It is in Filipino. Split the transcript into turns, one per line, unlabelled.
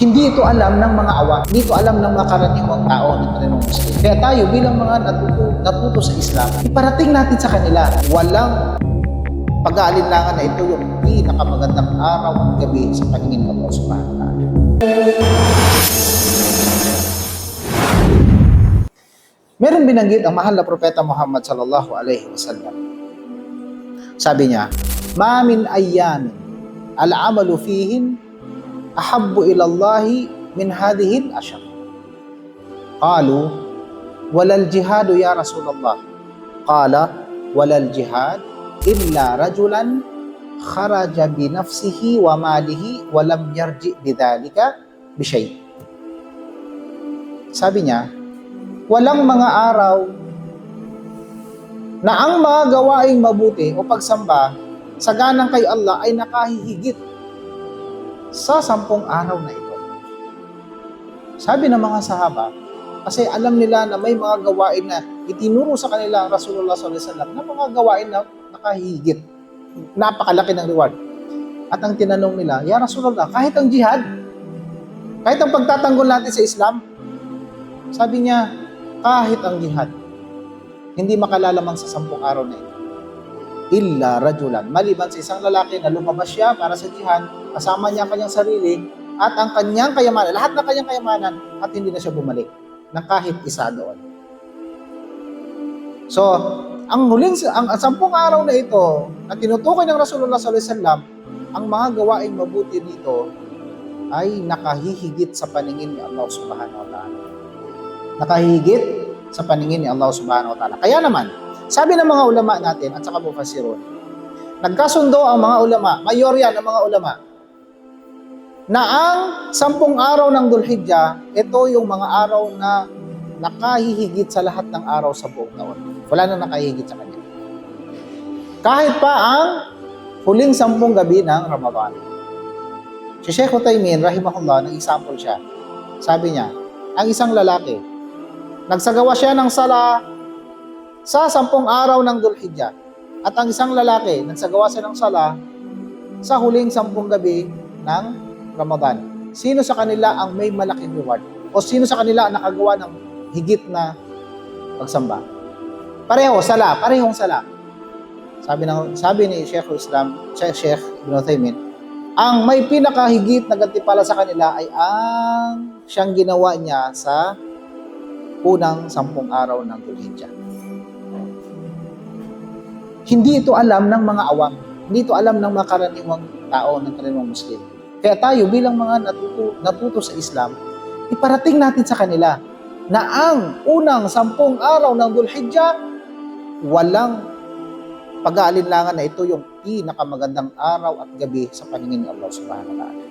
Hindi ito alam ng mga awam, hindi ito alam ng mga karaniwang tao ng karaniwang Muslim. Kaya tayo bilang mga natuto sa Islam, iparating natin sa kanila, walang pag-aalinlangan na ito yung pinakamagandang araw at gabi sa paningin ng Allah Subhanahu wa Ta'ala. Meron binanggit ang mahal na propeta Muhammad sallallahu alaihi wasallam. Sabi niya, "Ma min ayyamin al-amalu fihin ahabbu ila Allah min hadhihi al-ashr." Qalu, "Walal jihad ya Rasulullah." Qala, "Walal jihad illa rajulan kharaja bi nafsihi wa malihi wa lam yarji bidhalika bi shay." Sabi niya, walang mga araw na ang mga gawaing mabuti o pagsamba sa ganang kay Allah ay nakahihigit sa 10 araw na ito. Sabi ng mga sahaba, kasi alam nila na may mga gawain na itinuro sa kanila ang Rasulullah SAW na mga gawain na nakahihigit. Napakalaki ng reward. At ang tinanong nila, "Ya Rasulullah, kahit ang jihad, kahit ang pagtatanggol natin sa Islam," sabi niya, kahit ang jihad, hindi makalalamang sa 10 araw na ito. Illa rajulan, maliban sa isang lalaki na lumabas siya para sa jihad, kasama niya ang kanyang sarili at ang kanyang kayamanan, lahat ng kanyang kayamanan, at hindi na siya bumalik ng kahit isa doon. So, ang 10 araw na ito na tinutukoy ng Rasulullah SAW, ang mga gawaing mabuti dito ay nakahihigit sa paningin ni Allah Subhanahu wa Ta'ala. Nakahigit sa paningin ni Allah Subhanahu wa Ta'ala. Kaya naman, sabi ng mga ulama natin at saka mufassirun, nagkasundo ang mga ulama, mayorya ng mga ulama, na ang 10 araw ng Dhul-Hijjah, ito yung mga araw na nakahihigit sa lahat ng araw sa buong taon. Wala na nakahihigit sa kanya. Kahit pa ang huling 10 gabi ng Ramadan. Si Sheikh Uthaymin, rahimahullah, nag-example siya. Sabi niya, ang isang lalaki, nagsagawa siya ng sala sa 10 araw ng Dhul-Hijjah. At ang isang lalaki, nagsagawa siya ng sala sa huling 10 gabi ng Ramadan. Sino sa kanila ang may malaking reward? O sino sa kanila ang nakagawa ng higit na pagsamba? Parehong sala. Sabi ni Sheikh Ibn Uthaymin, ang may pinakahigit na gantimpala sa kanila ay ang siyang ginawa niya sa unang 10 araw ng Dhul-Hijjah. Hindi ito alam ng mga awam, hindi ito alam ng mga karaniwang tao, ng karaniwang Muslim. Kaya tayo bilang mga natuto sa Islam, iparating natin sa kanila na ang unang 10 araw ng Dhul-Hijjah, walang pag-aalinlangan na ito yung pinakamagandang araw at gabi sa paningin ni Allah Subhanahu wa Ta'ala.